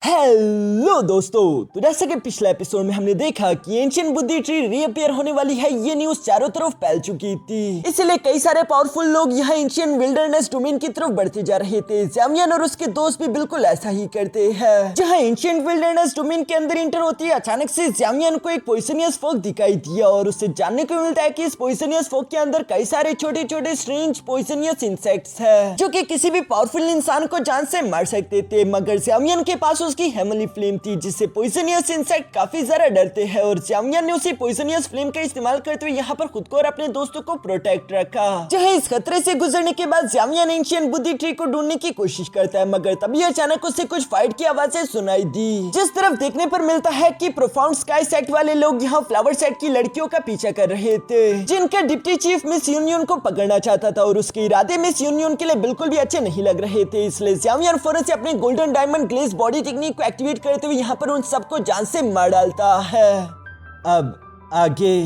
Hello दोस्तों, तो जैसा कि पिछले एपिसोड में हमने देखा कि एंशिएंट बुद्धि ट्री रीअपियर होने वाली है, ये न्यूज चारों तरफ फैल चुकी थी। इसलिए कई सारे पावरफुल लोग यहाँ एंशिएंट विल्डरनेस डोमेन की तरफ बढ़ते जा रहे थे। ज़ामियन और उसके दोस्त भी बिल्कुल ऐसा ही करते हैं। जहाँ एंशिएंट विल्डरनेस डोमेन के अंदर इंटर होती है, अचानक से ज़ामियन को एक पॉइजनियस फॉग दिखाई दिया और उससे जानने को मिलता है कि इस पॉइजनियस फॉग के अंदर कई सारे छोटे छोटे स्ट्रेंज पॉइजनियस इंसेक्ट्स है, जो कि किसी भी पावरफुल इंसान को जान से मार सकते थे। मगर ज़ामियन के पास उसकी हेमली फ्लेम थी, जिससे पॉइजनियस इंसेक्ट काफी ज्यादा डरते हैं और ज़ामियन ने उसी पॉइजनियस फ्लेम का इस्तेमाल करते हुए यहाँ पर खुद को और अपने दोस्तों को प्रोटेक्ट रखा। जहाँ इस खतरे से गुजरने के बाद ज़ामियन एंशिएंट बुद्धि ट्री को ढूंढने की कोशिश करता है, मगर तभी अचानक उसे कुछ फाइट की आवाजें सुनाई दी। जिस तरफ देखने पर मिलता है कि प्रोफाउंड स्काई सेट वाले लोग यहाँ फ्लावर सेट की लड़कियों का पीछा कर रहे थे, जिनका डिप्टी चीफ मिस यूनियन को पकड़ना चाहता था और उसके इरादे मिस यूनियन के लिए बिल्कुल भी अच्छे नहीं लग रहे थे। इसलिए ज़ामियन फौरन से अपने golden diamond glaze body technique को एक्टिवेट करते हुए यहाँ पर उन सबको जान से मार डालता है। अब आगे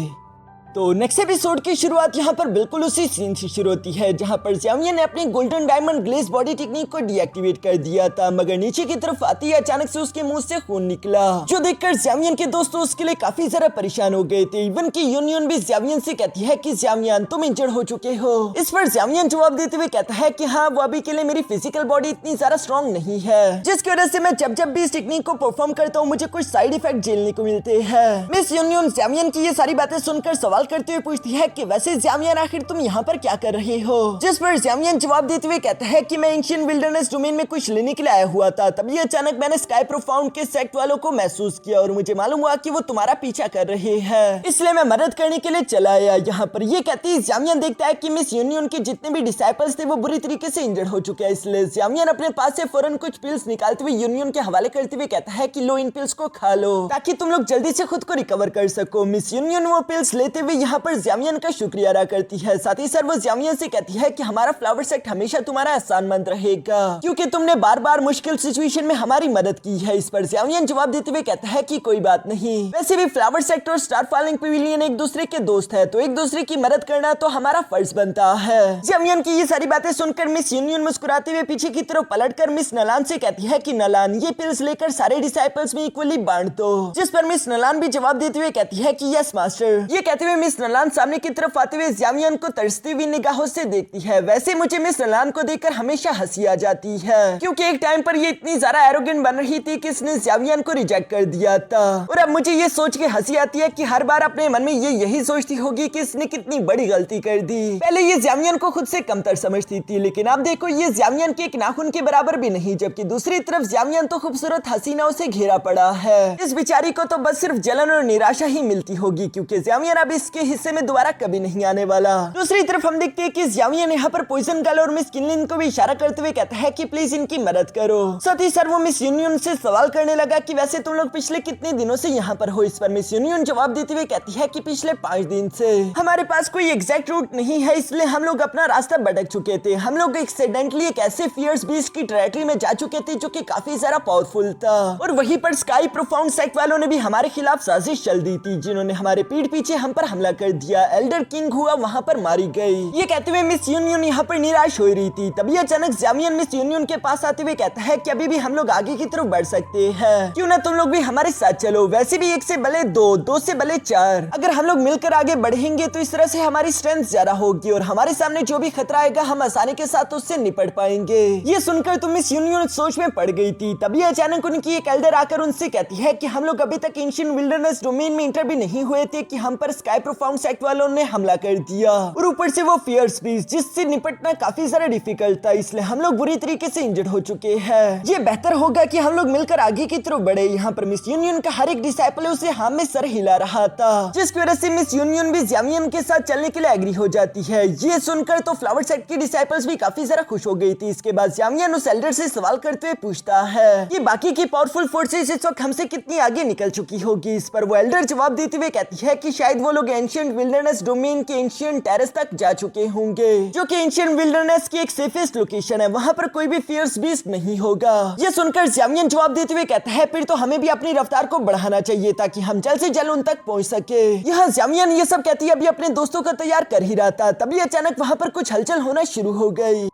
तो नेक्स्ट एपिसोड की शुरुआत यहाँ पर बिल्कुल उसी सीन से शुरू होती है, जहाँ पर ज़ामियन ने अपनी golden diamond glaze body technique को डीएक्टिवेट कर दिया था, मगर नीचे की तरफ आते ही अचानक से उसके मुंह से खून निकला, जो देखकर ज़ामियन के दोस्तों उसके लिए काफी ज्यादा परेशान हो गए थे। इवन की यूनियन भी ज़ामियन से कहती है कि ज़ामियन तुम इंजर्ड हो चुके हो। इस पर ज़ामियन जवाब देते हुए कहता है कि हाँ, वो अभी के लिए मेरी फिजिकल बॉडी इतनी ज्यादा स्ट्रॉन्ग नहीं है, जिसकी वजह से मैं जब भी इस टेक्निक को परफॉर्म करता हूँ मुझे कुछ साइड इफेक्ट झेलने को मिलते हैं। मिस यूनियन ज़ामियन की ये सारी बातें सुनकर सवाल करते हुए पूछती है कि वैसे ज़ामियन आखिर तुम यहाँ पर क्या कर रहे हो। जिस पर ज़ामियन जवाब देते हुए कहता है कि मैं एंशिएंट विल्डरनेस डोमेन में कुछ लेने के लिए आया हुआ था, तभी अचानक मैंने स्काई प्रोफाउंड के सेक्ट वालों को महसूस किया और मुझे मालूम हुआ कि वो तुम्हारा पीछा कर रहे हैं, इसलिए मैं मदद करने के लिए चला आया। यहाँ पर ये कहती है ज़ामियन देखता है कि मिस यूनियन के जितने भी डिसाइपल्स थे वो बुरी तरीके से इंजर्ड हो चुके हैं, इसलिए ज़ामियन अपने पास से फौरन कुछ पिल्स निकालते हुए यूनियन के हवाले करते हुए कहता है कि लो, इन पिल्स को खा लो ताकि तुम लोग जल्दी से खुद को रिकवर कर सको। मिस यूनियन वो पिल्स लेते हुए यहाँ पर ज़ामियन का शुक्रिया अदा करती है, साथ ही सर वो ज़ामियन से कहती है कि हमारा फ्लावर सेक्ट हमेशा तुम्हारा एहसानमंद रहेगा, क्योंकि तुमने बार बार मुश्किल सिचुएशन में हमारी मदद की है। इस पर ज़ामियन जवाब देते हुए कहता है कि कोई बात नहीं, वैसे भी फ्लावर सेक्ट और स्टार फॉलिंग पेविलियन एक दूसरे के दोस्त है, तो एक दूसरे की मदद करना तो हमारा फर्ज बनता है। ज़ामियन की ये सारी बातें सुनकर मिस यूनियन मुस्कुराते हुए पीछे की तरफ पलटकर मिस नलान से कहती है कि नलान, ये पिल्स लेकर सारे डिसाइपल्स में इक्वली बांट दो। जिस पर मिस नलान भी जवाब देते हुए कहती है कि यस मास्टर। ये कहते हुए मिस नलान सामने की तरफ आते हुए ज़ामियन को तरसती हुई निगाहों से देखती है। वैसे मुझे मिस नलान को देखकर हमेशा हंसी आ जाती है, क्योंकि एक टाइम पर ये इतनी ज्यादा एरोगेंट बन रही थी कि इसने ज़ामियन को रिजेक्ट कर दिया था, और अब मुझे ये सोच के हंसी आती है कि हर बार अपने मन में ये यही सोचती होगी कि इसने कितनी बड़ी गलती कर दी। पहले ये ज़ामियन को खुद से कमतर समझती थी, लेकिन अब देखो ये ज़ामियन के एक नाखून के बराबर भी नहीं, जबकि दूसरी तरफ ज़ामियन तो खूबसूरत हसीनाओं से घेरा पड़ा है। इस बेचारी को तो बस सिर्फ जलन और निराशा ही मिलती होगी, क्योंकि ज़ामियन अब इसके हिस्से में दोबारा कभी नहीं आने वाला। दूसरी तरफ हम देखते हैं कि ज़ामियन यहाँ पर पॉइजन गर्ल और मिस किनलिन को भी इशारा करते हुए कहता है कि प्लीज इनकी मदद करो। साथ ही सर वो मिस यूनियन से सवाल करने लगा कि वैसे तुम लोग पिछले कितने दिनों से यहाँ पर हो। इस पर मिस यूनियन जवाब देते हुए कहती है कि पिछले 5 दिन से। हमारे पास कोई एग्जैक्ट रूट नहीं है, इसलिए हम लोग अपना रास्ता भटक चुके थे। हम लोग एक्सीडेंटली एक ऐसे फियर्स बीस्ट की टेरिटरी में जा चुके थे जो कि काफी ज्यादा पावरफुल था, और वहीं पर स्काई प्रोफाउंड सेक्ट वालों ने भी हमारे खिलाफ साजिश चल दी थी, जिन्होंने हमारे पीठ पीछे हम पर हमला कर दिया। एल्डर किंग हुआ वहाँ पर मारी गई। ये कहते हुए मिस यूनियन यहाँ पर निराश हो रही थी, तभी अचानक ज़ामियन मिस यूनियन के पास आते हुए कहता है कि अभी भी हम लोग आगे की तरफ बढ़ सकते हैं, क्यों ना तुम लोग भी हमारे साथ चलो। वैसे भी 1 से भले 2, 2 से भले 4, अगर हम लोग मिलकर आगे बढ़ेंगे तो इस तरह से हमारी स्ट्रेंथ ज्यादा होगी और हमारे सामने जो भी खतरा आएगा हम आसानी के साथ उससे निपट पाएंगे। ये सुनकर तो मिस यूनियन सोच में पड़ गई थी, तभी अचानक उनकी एक एल्डर आकर उनसे कहती है कि हम लोग अभी तक एंशिएंट विल्डरनेस डोमेन में इंटर भी नहीं हुए थे कि हम पर स्काई प्रोफाउंड सेक्ट वालों ने हमला कर दिया, और ऊपर से वो फियर्स बीस्ट जिससे निपटना काफी ज्यादा डिफिकल्ट था, इसलिए हम लोग बुरी तरीके से इंजर्ड हो चुके हैं। ये बेहतर होगा कि हम लोग मिलकर आगे की तरफ बढ़े। यहाँ पर मिस यूनियन का हर एक डिसाइपल उसे हाँ में सर हिला रहा था, जिसकी वजह से मिस यूनियन भी ज़ामियन के साथ चलने के लिए एग्री हो जाती है। ये सुनकर तो फ्लावर सेक्ट की डिसाइपल्स भी काफी ज्यादा खुश हो गई थी। इसके बाद ज़ामियन उस एल्डर से सवाल करते हुए पूछता है कि बाकी की पावरफुल फोर्सेस इस वक्त हमसे कितनी आगे निकल चुकी होगी। इस पर वो एल्डर जवाब देते हुए कहती है कि शायद वो लोग एंशिएंट विल्डरनेस डोमेन के एंशिएंट टेरेस तक जा चुके होंगे, जो कि एंशिएंट विल्डरनेस की एक सेफेस्ट लोकेशन है, वहाँ पर कोई भी फियर्स बीस्ट नहीं होगा। ये सुनकर ज़ामियन जवाब देते हुए कहता है फिर तो हमें भी अपनी रफ्तार को बढ़ाना चाहिए ताकि हम जल्द से जल्द उन तक पहुंच सके। यहाँ ज़ामियन ये सब कहती है अभी अपने दोस्तों को तैयार कर ही रहा था, तभी अचानक वहाँ पर कुछ हलचल होना शुरू हो गई।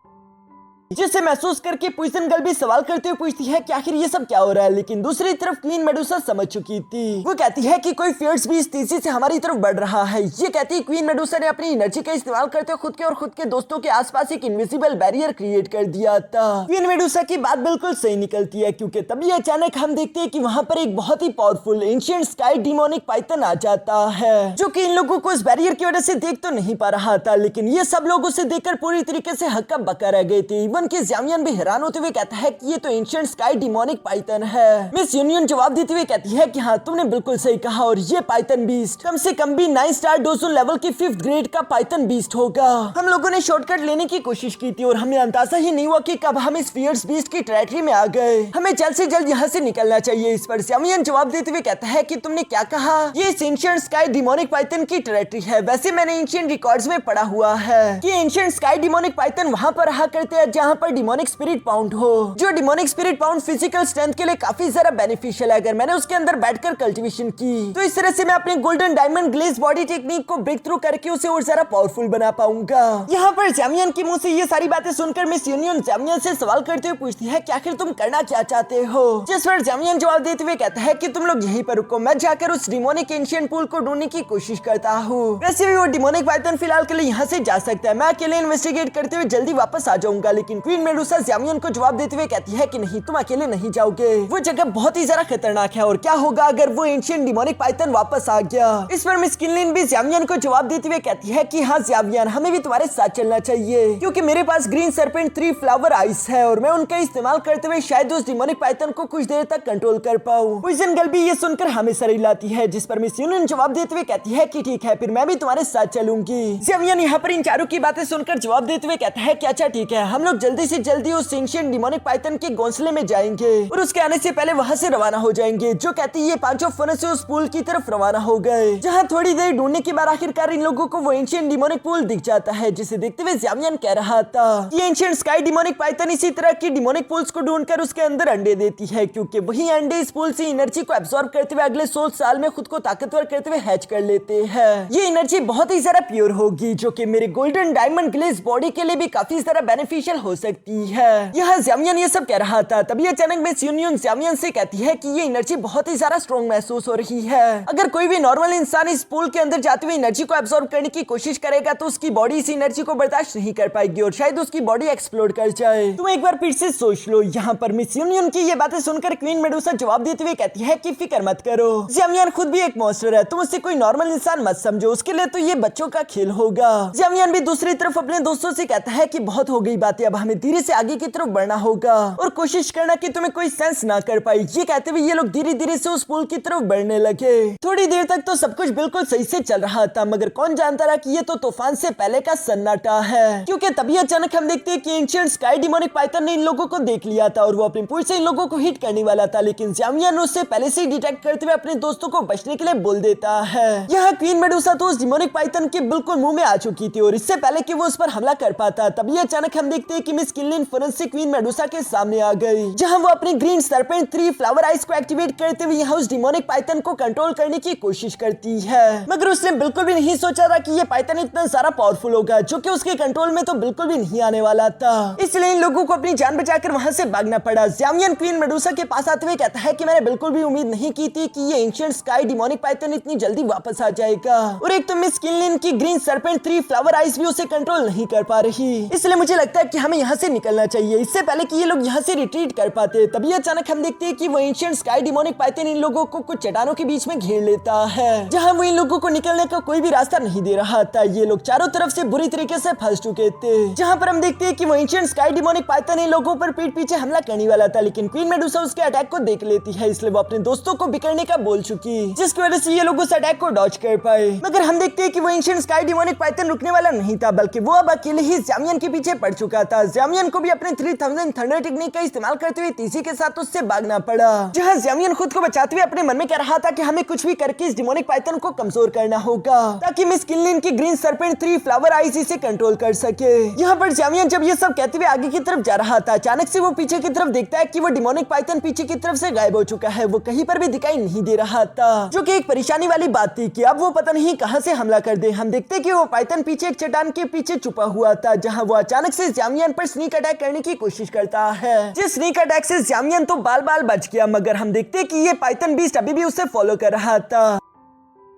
जिसे महसूस करके पॉइजन गर्ल भी सवाल करते हुए पूछती है कि आखिर ये सब क्या हो रहा है। लेकिन दूसरी तरफ क्वीन मेडुसा समझ चुकी थी। वो कहती है कि कोई फियर्स बीस्ट तेजी से हमारी तरफ बढ़ रहा है। ये कहती क्वीन मेडुसा ने अपनी एनर्जी का इस्तेमाल करते हुए खुद के और खुद के दोस्तों के आसपास एक इनविजिबल बैरियर क्रिएट कर दिया था। क्वीन मेडुसा की बात बिल्कुल सही निकलती है, क्योंकि तभी अचानक हम देखते हैं कि वहाँ पर एक बहुत ही powerful ancient sky demonic python आ जाता है, जो कि इन लोगों को इस बैरियर की वजह से देख तो नहीं पा रहा था, लेकिन ये सब लोग उसे देखकर पूरी तरीके से हक्का बक्का रह गए थे। इवन कि ज़ामियन भी हैरान होते हुए कहता है कि ये तो एंशिएंट स्काई डिमोनिक पाइथन है। मिस यूनियन जवाब देते हुए कहती है कि हाँ, तुमने बिल्कुल सही कहा, और ये पाइथन बीस्ट कम से कम भी 9 स्टार डोजन लेवल की 5th ग्रेड का पाइथन बीस्ट होगा। हम लोगों ने शॉर्टकट लेने की कोशिश की थी और हमें अंदाजा ही नहीं हुआ कि कब हम इस फियर्स बीस्ट की टेरिटरी में आ गए। हमें जल्द से जल्द यहाँ से निकलना चाहिए। इस पर ज़ामियन जवाब देते हुए कहता है कि तुमने क्या कहा? ये एंशिएंट स्काई डिमोनिक पाइथन की टेरिटरी है। वैसे मैंने एंशिएंट रिकॉर्ड्स में पढ़ा हुआ है कि एंशिएंट स्काई डिमोनिक पाइथन वहाँ पर रहा करते हैं जहाँ पर डिमोनिक स्पिरिट पाउंड हो। जो demonic spirit pound physical strength के लिए काफी ज्यादा बेनिफिशियल है। अगर मैंने उसके अंदर बैठकर कल्टीवेशन की तो इस तरह से मैं अपने golden diamond glaze body technique को ब्रेक थ्रू करके उसे और ज्यादा पावरफुल बना पाऊंगा। यहाँ पर ज़ामियन के मुंह से ये सारी बातें सुनकर मिस यूनियन ज़ामियन से सवाल करते हुए पूछती है कि आखिर तुम करना क्या चाहते हो? जिस पर ज़ामियन जवाब देते हुए कहता है कि तुम लोग यहीं पर रुको, मैं जाकर उस डिमोनिक एंशिएंट पूल को ढूंढने की कोशिश करता हूँ। वैसे भी वो डिमोनिक पाइथन फिलहाल के लिए यहाँ से जा सकता है, मैं अकेले इन्वेस्टिगेट करते हुए जल्दी वापस आ जाऊंगा। लेकिन क्वीन मेडुसा ज़ामियन को जवाब देते हुए कहती है कि नहीं, तुम अकेले नहीं जाओगे, वो जगह बहुत ही ज्यादा खतरनाक है, और क्या होगा अगर वो एंशिएंट डिमोनिक पाइथन वापस आ गया? इस पर मिस किनलिन भी ज़ामियन को जवाब देते हुए कहती है कि हाँ ज़ामियन, हमें भी तुम्हारे साथ चलना चाहिए, क्योंकि मेरे पास ग्रीन सरपेंट 3 फ्लावर आइस है और मैं उनका इस्तेमाल करते हुए शायद उस डिमोनिक पाइथन को कुछ देर तक कंट्रोल कर पाऊं। पॉइजन गर्ल भी ये सुनकर हमें सर हिलाती है, जिस पर मिस यूनियन जवाब देते हुए कहती है कि ठीक है, फिर मैं भी तुम्हारे साथ चलूंगी। ज़ामियन यहाँ पर इन चारों की बातें सुनकर जवाब देते हुए कहता है कि अच्छा ठीक है, हम लोग जल्दी से जल्दी उस एंशिएंट डिमोनिक पाइथन के घोंसले में जाएंगे और उसके आने से पहले वहाँ से रवाना हो जाएंगे। जो कहती है ये पांचों फन से उस पूल की तरफ रवाना हो गए, जहाँ थोड़ी देर ढूंढने के बाद आखिरकार इन लोगों को वो एंशिएंट डिमोनिक पूल दिख जाता है, जिसे देखते हुए ज़ामियन कह रहा था ये एंशिएंट स्काई डिमोनिक पाइथन इसी तरह की डिमोनिक पूल्स को ढूंढकर उसके अंदर अंडे देती है, क्योंकि वही अंडे इस पूल से एनर्जी को एब्सॉर्ब करते हुए अगले 100 साल में खुद को ताकतवर करते हुए हैच कर लेते हैं। ये एनर्जी बहुत ही ज्यादा प्योर होगी, जो कि मेरे गोल्डन डायमंड ग्लेज बॉडी के लिए भी काफी ज्यादा बेनिफिशियल हो सकती है। यह ज़ामियन ये सब कह रहा था, तभी अचानक मिस यूनियन ज़ामियन से कहती है कि ये एनर्जी बहुत ही ज्यादा स्ट्रॉन्ग महसूस हो रही है। अगर कोई भी नॉर्मल इंसान इस पूल के अंदर जाते हुए एनर्जी को एब्सॉर्ब करने की कोशिश करेगा तो उसकी बॉडी इस एनर्जी को बर्दाश्त नहीं कर पाएगी और शायद उसकी बॉडी एक्सप्लोड कर जाए। तुम एक बार फिर से सोच लो। यहाँ पर मिस यूनियन की ये बातें सुनकर क्वीन मेडुसा जवाब देते हुए कहती है कि फिक्र मत करो, ज़ामियन खुद भी एक मॉन्स्टर है, तुम उसे कोई नॉर्मल इंसान मत समझो, उसके लिए तो ये बच्चों का खेल होगा। ज़ामियन भी दूसरी तरफ अपने दोस्तों से कहता है कि बहुत हो गई बातें, अब हमें धीरे से आगे की तरफ बढ़ना होगा और कोशिश करना कि तुम्हें कोई सेंस ना कर पाई। ये कहते हुए ये लोग धीरे धीरे से उस पुल की तरफ बढ़ने लगे। थोड़ी देर तक तो सब कुछ बिल्कुल सही से चल रहा था, मगर कौन जानता रहा कि ये तो तूफान से पहले का सन्नाटा है, क्योंकि तभी अचानक हम देखते हैं कि एंशिएंट स्काई डिमोनिक पाइथन ने इन लोगों को देख लिया था और वो अपने पुल से इन लोगों को हिट करने वाला था, लेकिन ज़ामियन उससे पहले से डिटेक्ट करते हुए अपने दोस्तों को बचने के लिए बोल देता है। यहाँ क्वीन मेडुसा तो उस डिमोनिक पाइथन के बिल्कुल मुंह में आ चुकी थी और इससे पहले कि वो उस पर हमला कर पाता, तभी अचानक हम देखते हैं कि मिस किनलिन फरन से क्वीन मेडुसा के सामने आ गई, जहाँ वो अपनी ग्रीन सरपेंट 3 फ्लावर आइस को एक्टिवेट करते हुए यहाँ उस डिमोनिक पाइथन को कंट्रोल करने की कोशिश करती है। मगर उसने बिल्कुल भी नहीं सोचा था कि ये पाइथन इतना सारा पावरफुल होगा, जो कि उसके कंट्रोल में तो बिल्कुल भी नहीं आने वाला था। इसलिए इन लोगों को अपनी जान बचाकर वहां से भागना पड़ा। ज़ामियन क्वीन मेडुसा के पास आते हुए कहता है कि मैंने बिल्कुल भी उम्मीद नहीं की थी कि ये एंशिएंट स्काई डिमोनिक पाइथन इतनी जल्दी वापस आ जाएगा, और एक तो मिस किनलिन की ग्रीन सरपेंट 3 फ्लावर आइस भी उसे कंट्रोल नहीं कर पा रही। इसलिए मुझे लगता है कि हमें यहाँ से निकलना चाहिए इससे पहले कि ये लोग यहाँ से रिट्रीट कर पाते। तभी अचानक हम देखते हैं कि वो एंशिएंट स्काई डिमोनिक पाइथन इन लोगों को कुछ चट्टानों के बीच में घेर लेता है, जहाँ वो इन लोगों को निकलने का कोई भी रास्ता नहीं दे रहा था। ये लोग चारों तरफ से बुरी तरीके से फंस चुके थे, जहाँ पर हम देखते हैं कि वो एंशिएंट स्काई डिमोनिक पाइथन इन लोगों पर पीठ पीछे हमला करने वाला था, लेकिन क्वीन मेडुसा उसके अटैक को देख लेती है, इसलिए वो अपने दोस्तों को बिखरने का बोल चुकी, जिसकी वजह से ये लोग उस अटैक को डॉज कर पाए। मगर हम देखते हैं कि वो एंशिएंट स्काई डिमोनिक पाइथन रुकने वाला नहीं था, बल्कि वो अब अकेले ही ज़ामियन के पीछे पड़ चुका था। ज़ामियन को भी अपने 3000 थंडर टेक्निक का इस्तेमाल करते हुए तेजी के साथ उससे भागना पड़ा, जहाँ ज़ामियन खुद को बचाते हुए अपने मन में कह रहा था कि हमें कुछ भी करके इस डिमोनिक पाइथन को कमजोर करना होगा, ताकि मिस किनलिन की ग्रीन सरपेंट 3 फ्लावर आइस इसे कंट्रोल कर सके। यहाँ पर ज़ामियन जब ये सब कहते हुए आगे की तरफ जा रहा था, अचानक से वो पीछे की तरफ देखता है कि वो डिमोनिक पाइथन पीछे की तरफ से गायब हो चुका है। वो कहीं पर भी दिखाई नहीं दे रहा था, जो कि एक परेशानी वाली बात थी कि अब वो पता नहीं कहां से हमला कर दे। हम देखते कि वो पाइथन पीछे एक चट्टान के पीछे छुपा हुआ था, जहां वो अचानक से ज़ामियन पर स्नीक अटैक करने की कोशिश करता है। जिस स्नीक अटैक से ज़्यामियन तो बाल बाल बच गया, मगर हम देखते हैं कि ये पाइथन बीस्ट अभी भी उसे फॉलो कर रहा था।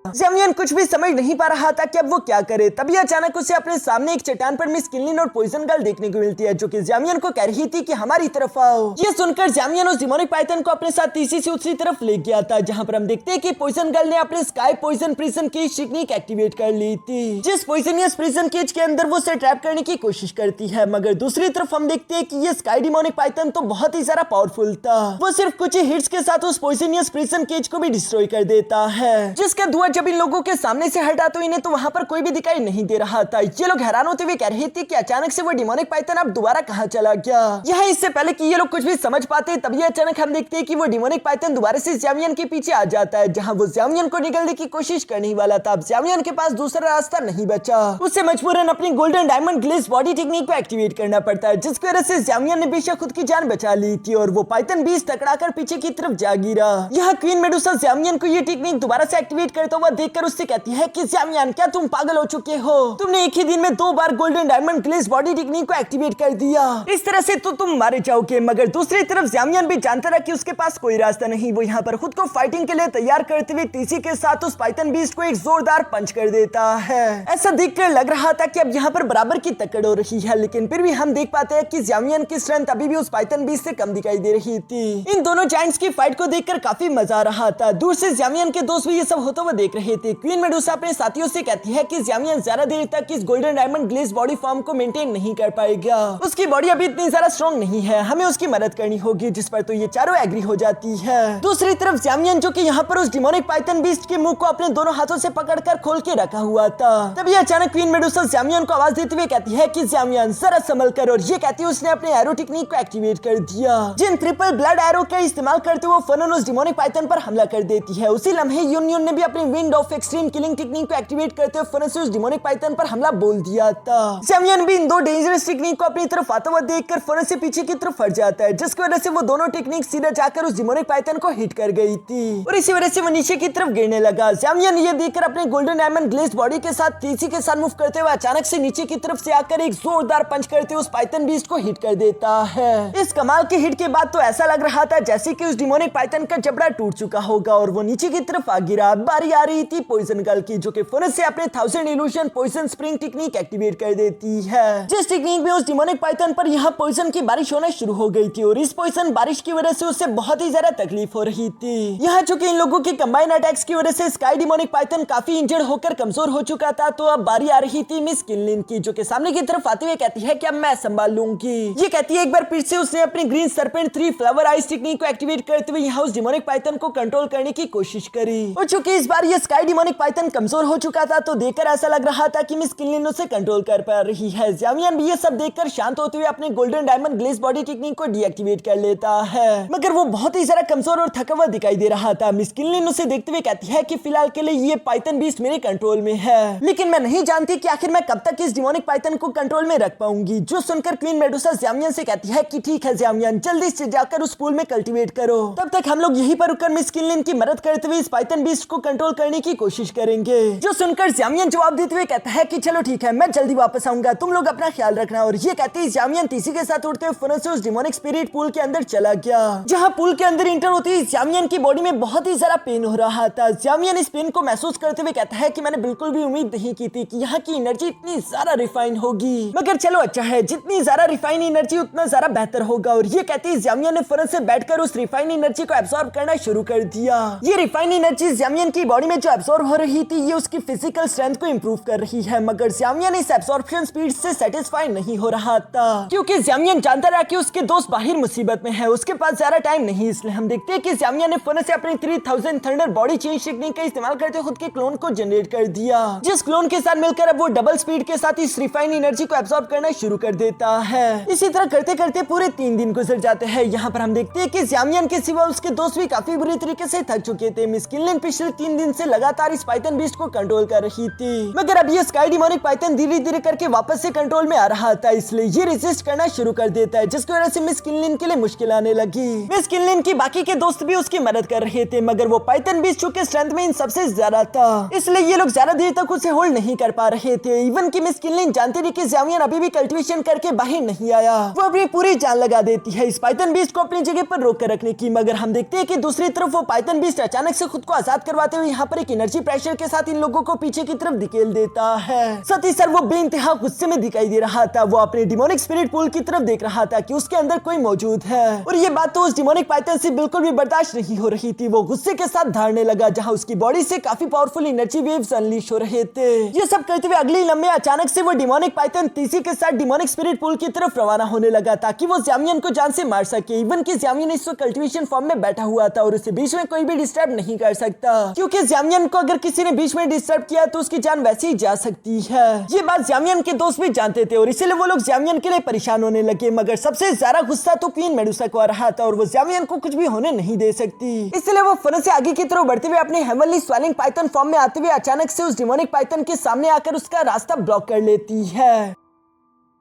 ज़्यामियन कुछ भी समझ नहीं पा रहा था कि अब वो क्या करे। तभी अचानक उसे अपने सामने एक चट्टान पर मिस किनलिन और पॉइजन गर्ल देखने को मिलती है, जो कि ज़्यामियन को कह रही थी कि हमारी तरफ आओ। ये सुनकर ज़्यामियन उस डिमोनिक पाइथन को अपने साथ तीसरी से दूसरी तरफ ले गया था, जहां पर हम देखते हैं कि पॉइजन गर्ल ने अपने sky poison prison cage technique activate कर ली थी। जिस पॉइजनियस प्रिजन केज के अंदर वो उसे ट्रैप करने की कोशिश करती है, मगर दूसरी तरफ हम देखते हैं कि ये स्काई डिमोनिक पाइथन तो बहुत ही ज्यादा पावरफुल था। वो सिर्फ कुछ ही हिट्स के साथ उस पॉइजनियस प्रिजन केज को भी डिस्ट्रॉय कर देता है, जिसका धुआं जब इन लोगों के सामने से हटा तो इन्हें तो वहां पर कोई भी दिखाई नहीं दे रहा था। ये लोग हैरान होते हुए कह रहे थे कि अचानक से वो डिमोनिक पाइथन अब दोबारा कहां चला गया। यह इससे पहले कि ये लोग कुछ भी समझ पाते तभी अचानक हम देखते हैं कि वो डिमोनिक पाइथन दोबारा से ज़्यामियन के पीछे आ जाता है, जहां वो ज़्यामियन को निगलने की कोशिश करने वाला था। अब ज़्यामियन के पास दूसरा रास्ता नहीं बचा, उसे मजबूरन अपनी golden diamond glaze body technique को एक्टिवेट करना पड़ता है, जिसकी वजह से ज़्यामियन ने बेशक खुद की जान बचा ली थी और वो पाइथन बीस्ट टकराकर पीछे की तरफ जा गिरा। यह क्वीन मेडुसा ज़्यामियन को ये टेक्निक दोबारा से एक्टिवेट करता हुआ देखकर उससे कहती है कि ज़्यामियन क्या तुम पागल हो चुके हो? तुमने एक ही दिन में 2 बार golden diamond glaze body technique को एक्टिवेट कर दिया, इस तरह से तो तुम मारे जाओगे। मगर दूसरी तरफ ज़्यामियन भी जानता रहा कि उसके पास कोई रास्ता नहीं। वो यहाँ पर खुद को फाइटिंग के लिए तैयार करते हुए तीसी के साथ उस पाइथन बीस्ट को एक जोरदार पंच कर देता है। ऐसा देखकर लग रहा था कि अब यहाँ पर बराबर की टक्कर हो रही है, लेकिन फिर भी हम देख पाते हैं कि ज़्यामियन की स्ट्रेंथ अभी भी उस पाइथन बीस्ट से कम दिखाई दे रही थी। इन दोनों जायंट्स की फाइट को देखकर काफी मजा आ रहा था। दूर से ज़्यामियन के दोस्त भी ये सब होता हुआ देख रहे थे। क्वीन मेडुसा अपने साथियों से कहती है कि ज़्यामियन ज्यादा देर तक इस golden diamond glaze body form को मेंटेन नहीं कर पाएगा, उसकी बॉडी अभी इतनी ज्यादा स्ट्रॉन्ग नहीं है, हमें उसकी मदद करनी होगी। जिस पर तो ये चारों एग्री हो जाती है। दूसरी तरफ ज़्यामियन जो कि यहाँ पर उस डिमोनिक पाइथन बीस्ट के मुंह को अपने दोनों हाथों से पकड़कर खोल के रखा हुआ था। तभी अचानक क्वीन मेडुसा ज़्यामियन को आवाज देते हुए कहती है कि ज़्यामियन जरा संभल कर, और ये कहती है उसने अपने एरो टेक्निक को एक्टिवेट कर दिया, जिन ट्रिपल ब्लड एरो का इस्तेमाल करते हुए फनन उस डिमोनिक पाइथन पर हमला कर देती है। उसी लम्हे यूनियन ने भी अपनी wind of extreme killing technique को एक्टिवेट करते हुए फनन से उस डिमोनिक पाइथन पर हमला बोल दिया था। ज़्यामियन भी इन 2 डेंजरस टेक्निक को अपनी तरफ आता हुआ देखकर फनन से पीछे की तरफ हट जाता है, जिसकी वजह से वो दोनों टेक्निक सीधा जाकर उस डिमोनिक पाइथन को हिट कर गई थी और इसी वजह से वो नीचे की तरफ गिरने लगा। ज़्यामियन ये देखकर अपने गोल्डन डायमंड ग्लेज बॉडी के साथ तीसी के साथ मूव करते हुए अचानक से नीचे की तरफ से आकर एक जोरदार पंच करते हुए उस पाइथन बीस्ट को हिट कर देता है। इस कमाल के हिट के बाद तो ऐसा लग रहा था जैसे कि उस डिमोनिक पाइथन का जबड़ा टूट चुका होगा और वो नीचे की तरफ आ गिरा। बारी आ रही थी पॉइजन गर्ल की, जो कि फनन से अपने 1000 illusion poison spring technique activate कर देती है, जिस टेक्निक में उस डिमोनिक पाइथन पर यहाँ पॉइजन की बारिश होना शुरू हो गई थी और इस पॉइजन बारिश की वजह से उसे बहुत ही ज्यादा तकलीफ हो रही थी। यहाँ चूंकि इन लोगों के कंबाइन अटैक्स की वजह से स्काई डिमोनिक पाइथन काफी इंजर्ड होकर कमजोर हो चुका था, तो अब बारी आ रही थी मिस किनलिन की, जो कि सामने की तरफ आते हुए कहती है कि अब मैं संभाल लूंगी। ये कहती है एक बार फिर से उसने अपनी green serpent 3 flower ice technique को एक्टिवेट करते हुए यहाँ उस डिमोनिक पाइथन को कंट्रोल करने की कोशिश करी और चूंकि इस बार ये स्काई डिमोनिक पाइथन कमजोर हो चुका था, तो देखकर ऐसा लग रहा था कि मिस किनलिन उसे कंट्रोल कर पा रही है। ज़्यामियन भी ये सब देखकर शांत होते हुए अपने golden diamond glaze body technique को डीएक्टिवेट कर लेता है, मगर वो बहुत ही ज्यादा कमजोर और थका हुआ दिखाई दे रहा था। मिस किनलिन उसे देखते हुए कहती है कि फिलहाल के लिए ये पाइथन बीस्ट मेरे कंट्रोल में है, लेकिन मैं नहीं जानती कि आखिर मैं कब तक इस डिमोनिक पाइथन को कंट्रोल में रख पाऊंगी। जो सुनकर क्वीन मेडुसा ज़्यामियन से कहती है कि ठीक है ज़्यामियन, जल्दी से जाकर उस पूल में कल्टीवेट करो, तब तक हम लोग यहीं पर रुककर मिस किनलिन की मदद करते हुए इस पाइथन बीस्ट को कंट्रोल करने की कोशिश करेंगे। जो सुनकर ज़्यामियन जवाब देते हुए कहता है कि चलो ठीक है, मैं जल्दी वापस आऊंगा, तुम लोग अपना ख्याल रखना। और ये कहते ही ज़्यामियन तीसी के साथ उड़ते हुए फनन से उस डिमोनिक स्पिरिट पूल के अंदर चला गया। जहां पूल के अंदर इंटर होती ही ज़्यामियन की बॉडी में बहुत ही ज्यादा पेन हो रहा था। ज़्यामियन इस पेन को महसूस करते हुए कहता है कि मैंने बिल्कुल भी उम्मीद नहीं की थी कि यहाँ की एनर्जी इतनी ज्यादा रिफाइन होगी, मगर चलो अच्छा है, जितनी ज्यादा रिफाइन एनर्जी उतना ज्यादा बेहतर होगा। और ये कहते ही ज़्यामियन ने फनन से बैठकर उस रिफाइन एनर्जी को एब्सॉर्ब करना शुरू कर दिया। ये रिफाइन एनर्जी ज़्यामियन की बॉडी में जो एब्सॉर्ब हो रही थी, ये उसकी फिजिकल स्ट्रेंथ को इंप्रूव कर रही है, मगर ज़्यामियन इस एब्सॉर्प्शन स्पीड से सेटिस्फाई नहीं हो रहा था, क्योंकि ज़्यामियन जानता रहा कि उसके दोस्त बाहर मुसीबत में है, उसके पास ज्यादा टाइम नहीं। इसलिए हम देखते हैं कि ज़्यामियन ने फनन से अपनी 3000 थंडर बॉडी चेंज टेक्निक का इस्तेमाल करते खुद के क्लोन को जनरेट कर दिया, जिस क्लोन के साथ मिलकर अब वो डबल स्पीड के साथ इस रिफाइन एनर्जी को एब्सॉर्ब करना शुरू कर देता है। इसी तरह करते करते पूरे 3 दिन गुजर जाते हैं। यहाँ पर हम देखते हैं कि ज़्यामियन के सिवा उसके दोस्त भी काफी बुरी तरीके से थक चुके थे। मिस किनलिन पिछले 3 दिन से लगातार इस पाइथन बीस्ट को कंट्रोल कर रही थी, मगर अब ये स्काई डिमोनिक पाइथन धीरे धीरे करके वापस से कंट्रोल में आ रहा था, इसलिए ये रेजिस्ट करना शुरू कर देता है, जिसकी वजह से मिस किनलिन के लिए मुश्किल आने लगी। मिस किनलिन की बाकी के दोस्त भी उसकी मदद कर रहे थे, मगर वो पाइथन बीस्ट चूंकि स्ट्रेंथ में इन सबसे ज्यादा था, इसलिए ये लोग ज्यादा देर तक उसे होल्ड नहीं कर पा रहे थे। इवन की मिस किनलिन जानती थी कि ज़्यामियन अभी भी कल्टीवेशन करके बाहर नहीं आया, वो अपनी पूरी जान लगा देती है इस पाइथन बीस्ट को अपनी जगह पर रोक कर रखने की, मगर हम देखते हैं कि दूसरी तरफ वो पाइथन बीस्ट अचानक से खुद को आजाद करवाते हुए यहाँ पर एक एनर्जी प्रेशर के साथ इन लोगों को पीछे की तरफ धकेल देता है। साथ ही सर वो बेइंतहा गुस्से में दिखाई दे रहा था, वो अपने डिमोनिक स्पिरिट पूल की तरफ देख रहा था कि उसके अंदर कोई मौजूद है, और ये बात तो उस डिमोनिक पाइथन से बिल्कुल भी बर्दाश्त नहीं हो रही थी। वो गुस्से के साथ धाड़ने लगा, जहाँ उसकी बॉडी से काफी पावरफुल एनर्जी वेव्स अनलीश हो रहे थे। ये सब करते हुए अगली लम्हे अचानक से वो डिमोनिक पाइथन तीसी के साथ डिमोनिक स्पिरिट पूल की तरफ रवाना होने लगा ताकि वो ज़्यामियन को जान से मार सके। इवन कि ज़्यामियन इस वक्त कल्टीवेशन फॉर्म में बैठा हुआ था और उसे बीच में कोई भी डिस्टर्ब नहीं कर सकता, क्योंकि ज़्यामियन को अगर किसी ने बीच में डिस्टर्ब किया तो उसकी जान वैसे ही जा सकती है। ये बात ज़्यामियन के दोस्त भी जानते थे और इसलिए वो लोग ज़्यामियन के लिए परेशान होने लगे, मगर सबसे ज्यादा गुस्सा तो क्वीन मेडुसा को आ रहा था और वो ज़्यामियन को कुछ भी होने नहीं दे सकती, इसलिए वो फौरन से आगे की तरफ बढ़ते हुए अपने हेवनली स्वेलिंग पाइथन फॉर्म में आते हुए अचानक से उस डिमोनिक पाइथन के सामने आकर उसका रास्ता ब्लॉक कर लेती है,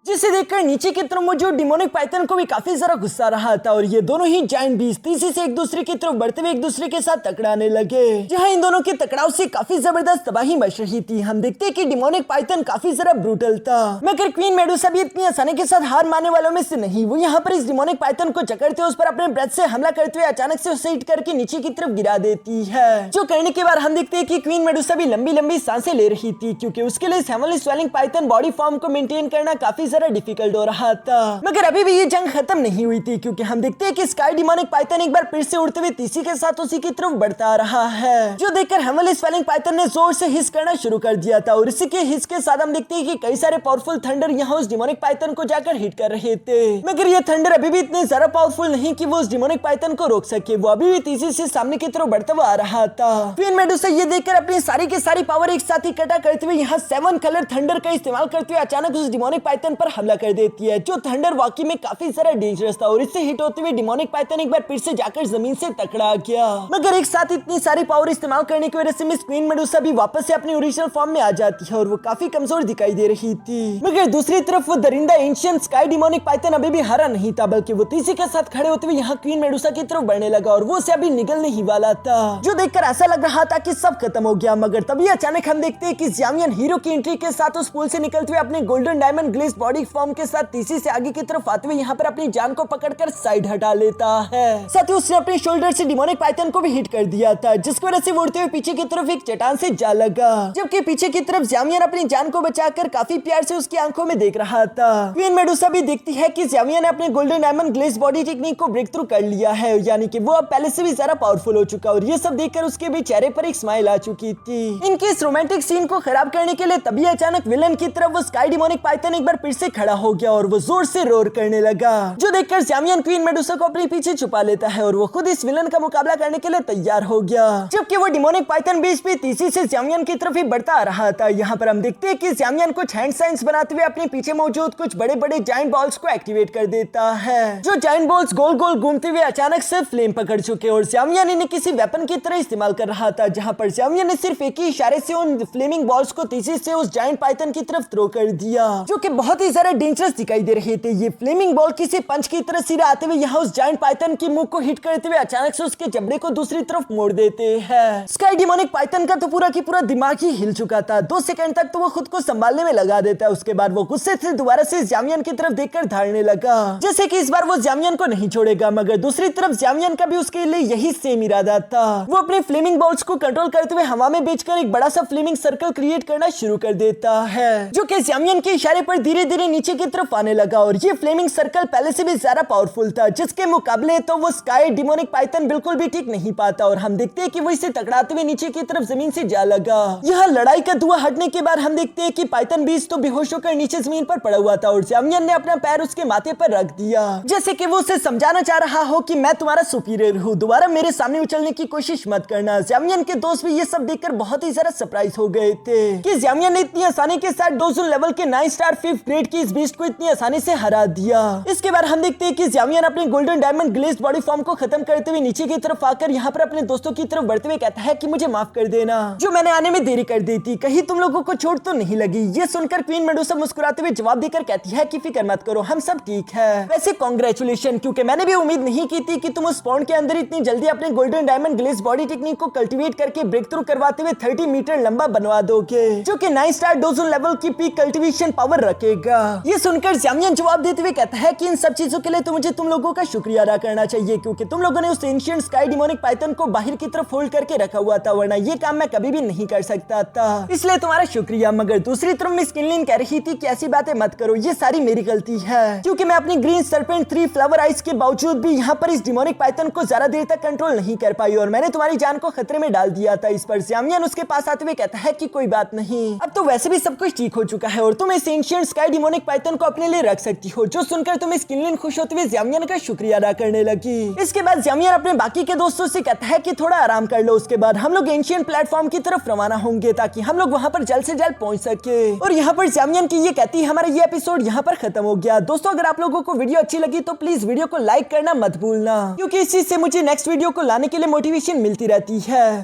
जिसे देखकर नीचे की तरफ मौजूद डिमोनिक पाइथन को भी काफी ज्यादा गुस्सा रहा था और ये दोनों ही जायंट बीस्ट तेजी से एक दूसरे की तरफ बढ़ते हुए एक दूसरे के साथ टकराने लगे, जहां इन दोनों के टकराव से काफी जबरदस्त तबाही मच रही थी। हम देखते हैं कि डिमोनिक पाइथन काफी ज्यादा ब्रूटल था, मगर क्वीन मेडुसा भी इतनी आसानी के साथ हार मानने वालों में से नहीं। वो यहाँ पर इस डिमोनिक पाइथन को जकड़ते उस पर अपने ब्रेथ से हमला करते हुए अचानक से उसे हिट करके नीचे की तरफ गिरा देती है, जो करने के बाद हम देखते हैं कि क्वीन मेडुसा भी लंबी लंबी सांसें ले रही थी, क्योंकि उसके लिए heavenly swelling Python body form को मेंटेन करना काफी ज्यादा डिफिकल्ट हो रहा था। मगर अभी भी ये जंग खत्म नहीं हुई थी, क्योंकि हम देखते हैं कि स्काई डिमोनिक पाइथन एक बार फिर से उड़ते हुए तीसी के साथ उसी की तरफ बढ़ता आ रहा है, जो देखकर हेवनली स्वेलिंग पाइथन ने जोर से हिस करना शुरू कर दिया था और इसी के हिस के साथ हम देखते हैं कि कई सारे पावरफुल थंडर यहाँ उस डिमोनिक पाइथन को जाकर हिट कर रहे थे, मगर ये थंडर अभी भी इतने ज्यादा पावरफुल नहीं कि वो उस डिमोनिक पाइथन को रोक सके। वो अभी भी तीसी से सामने की तरफ बढ़ता हुआ आ रहा था। क्वीन मेडुसा ये देखकर अपनी सारी की सारी पावर एक साथ इकट्ठा करते हुए यहाँ 7 कलर थंडर का इस्तेमाल करते हुए अचानक उस डिमोनिक पाइथन पर हमला कर देती है, जो थंडर वाकई में काफी सारा डेंजरस था और इससे हिट होते हुए डिमोनिक पाइथन एक बार फिर से जाकर जमीन से टकरा गया। मगर एक साथ इतनी सारी पावर इस्तेमाल करने की वजह से मिस क्वीन मेडुसा भी वापस से अपनी ओरिजिनल फॉर्म में आ जाती है और वो काफी कमजोर दिखाई दे रही थी। मगर दूसरी तरफ वो दरिंदा एंशिएंट स्काई डिमोनिक पाइथन अभी भी हारा नहीं था, बल्कि वो तीसी के साथ खड़े होते हुए यहाँ क्वीन मेडुसा की तरफ बढ़ने लगा और वो उसे अभी निगलने ही वाला था, जो देखकर ऐसा लग रहा था कि सब खत्म हो गया। मगर तभी अचानक हम देखते हैं कि ज़्यामियन हीरो की एंट्री के साथ उस पुल से निकलते हुए अपने golden diamond glaze body form के साथ तीसी से आगे की तरफ आते हुए यहाँ पर अपनी जान को पकड़कर साइड हटा लेता है। साथ ही उसने अपने शोल्डर से डिमोनिक पाइथन को भी हिट कर दिया था, जिसकी वजह से वो उड़ते हुए पीछे की तरफ एक चट्टान से जा लगा, जबकि पीछे की तरफ ज़्यामियन अपनी जान को बचाकर काफी प्यार से उसकी आंखों में देख रहा था। क्वीन मेडुसा भी देखती है कि ज़्यामियन ने अपने golden diamond glaze body technique को ब्रेक थ्रू कर लिया है, यानी कि वो अब पहले से भी ज्यादा पावरफुल हो चुका और ये सब देखकर उसके भी चेहरे पर एक स्माइल आ चुकी थी। इनके इस रोमांटिक सीन को खराब करने के लिए तभी अचानक विलन की तरफ वो स्काई डिमोनिक पाइथन एक बार फिर से खड़ा हो गया और वो जोर से रोर करने लगा, जो देखकर ज़्यामियन क्वीन मेडुसा को अपने पीछे छुपा लेता है और वो खुद इस विलन का मुकाबला करने के लिए तैयार हो गया, जबकि वो डिमोनिक पाइथन बीच पे तीसी से ज़्यामियन की तरफ ही बढ़ता आ रहा था। यहाँ पर हम देखते हैं कि ज़्यामियन कुछ हैंड साइंस बनाते हुए अपने पीछे मौजूद कुछ बड़े बड़े जायंट बॉल्स को एक्टिवेट कर देता है, जो जायंट बॉल्स गोल गोल घूमते हुए अचानक से फ्लेम पकड़ चुके और ज़्यामियन इन्हें किसी वेपन की तरह इस्तेमाल कर रहा था, जहाँ पर ज़्यामियन ने सिर्फ एक ही इशारे से उन फ्लेमिंग बॉल्स को तीसी से उस जायंट पाइथन की तरफ थ्रो कर दिया, जो कि बहुत ही ज्यादा डेंजरस दिखाई दे रहे थे। ये फ्लेमिंग बॉल किसी पंच की तरह सीधा आते हुए यहाँ उस जायंट पाइथन की मुंह को हिट करते हुए अचानक से उसके जबड़े को दूसरी तरफ मोड़ देते हैं। स्काई डिमोनिक पाइथन का तो पूरा की पूरा दिमाग ही हिल चुका था। 2 सेकंड तक तो वो खुद को संभालने में लगा देता है, उसके बाद वो गुस्से से दोबारा से ज़्यामियन की तरफ देखकर धाड़ने लगा, जैसे कि इस बार वो ज़्यामियन को नहीं छोड़ेगा। मगर दूसरी तरफ ज़्यामियन का भी उसके लिए यही सेम इरादा था। वो अपने फ्लेमिंग बॉल्स को कंट्रोल करते हुए हवा में बेचकर एक बड़ा सा फ्लेमिंग सर्कल क्रिएट करना शुरू कर देता है, जो कि ज़्यामियन के इशारे पर धीरे धीरे नीचे की तरफ आने लगा और ये फ्लेमिंग सर्कल पहले से भी ज्यादा पावरफुल था, जिसके मुकाबले तो वो स्काई डिमोनिक पाइथन बिल्कुल भी ठीक नहीं पाता और हम देखते हैं कि वो इसे टकराते हुए नीचे की तरफ जमीन से जा लगा। यह लड़ाई का धुआं हटने के बाद हम देखते हैं कि पाइथन बीस्ट तो बेहोश होकर नीचे जमीन पर पड़ा हुआ था और ज़्यामियन ने अपना पैर उसके माथे पर रख दिया, जैसे कि वो उसे समझाना चाह रहा हो कि मैं तुम्हारा सुपीरियर हूँ, दोबारा मेरे सामने उछलने की कोशिश मत करना। ज़्यामियन के दोस्त भी ये सब देखकर बहुत ही ज्यादा सरप्राइज हो गए थे कि ज़्यामियन ने इतनी आसानी के साथ डोज़ुन लेवल के 9 स्टार 5th ग्रेड डिफीट की इस बीस्ट को इतनी आसानी से हरा दिया। इसके बाद हम देखते हैं कि ज़्यामियन अपने golden diamond glazed body form को खत्म करते हुए नीचे की तरफ आकर यहाँ पर अपने दोस्तों की तरफ बढ़ते हुए कहता है कि मुझे माफ कर देना, जो मैंने आने में देरी कर दी थी, कहीं तुम लोगों को चोट तो नहीं लगी। ये सुनकर क्वीन मेडुसा मुस्कुराते हुए जवाब देकर कहती है कि फिक्र मत करो, हम सब ठीक है। वैसे कांग्रेचुलेशन, क्योंकि मैंने भी उम्मीद नहीं की थी कि तुम उस पॉन्ड के अंदर इतनी जल्दी अपने golden diamond glazed body technique को कल्टीवेट करके ब्रेक थ्रू करवाते हुए 30 मीटर लंबा बनवा दोगे, जो कि 9 स्टार डोजन लेवल की पीक कल्टीवेशन पावर रखेगा। ये सुनकर ज़्यामियन जवाब देते हुए कहता है कि इन सब चीजों के लिए तो मुझे तुम लोगों का शुक्रिया अदा करना चाहिए, क्योंकि तुम लोगों ने उस एंशिएंट स्काई डिमोनिक पाइथन को बाहर की तरफ होल्ड करके रखा हुआ था, वरना ये काम मैं कभी भी नहीं कर सकता था, इसलिए तुम्हारा शुक्रिया। मगर दूसरी तरफ मिस किनलिन कह रही थी कि ऐसी बातें मत करो, ये सारी मेरी गलती है, क्योंकि मैं अपनी ग्रीन सरपेंट 3 फ्लावर आइस के बावजूद भी यहाँ पर इस डिमोनिक पाइथन को ज्यादा देर तक कंट्रोल नहीं कर पाई और मैंने तुम्हारी जान को खतरे में डाल दिया था। इस पर ज़्यामियन उसके पास आते हुए कहता है कि कोई बात नहीं, अब तो वैसे भी सब कुछ ठीक हो चुका है और तुम इस एंशिएंट स्काई डिमोनिक पाइथन को अपने लिए रख सकती हो, जो सुनकर तुम इस किनलिन खुश होते हुए ज़्यामियन का शुक्रिया अदा करने लगी। इसके बाद ज़्यामियन अपने बाकी के दोस्तों से कहता है कि थोड़ा आराम कर लो, उसके बाद हम लोग एंशिएंट प्लेटफॉर्म की तरफ रवाना होंगे ताकि हम लोग वहां पर जल्द से जल्द पहुंच सके। और यहाँ पर ज़्यामियन की ये कहती है हमारा ये एपिसोड यहाँ पर खत्म हो गया। दोस्तों अगर आप लोगों को वीडियो अच्छी लगी तो प्लीज वीडियो को लाइक करना मत भूलना, क्योंकि इसी से मुझे नेक्स्ट वीडियो को लाने के लिए मोटिवेशन मिलती रहती है।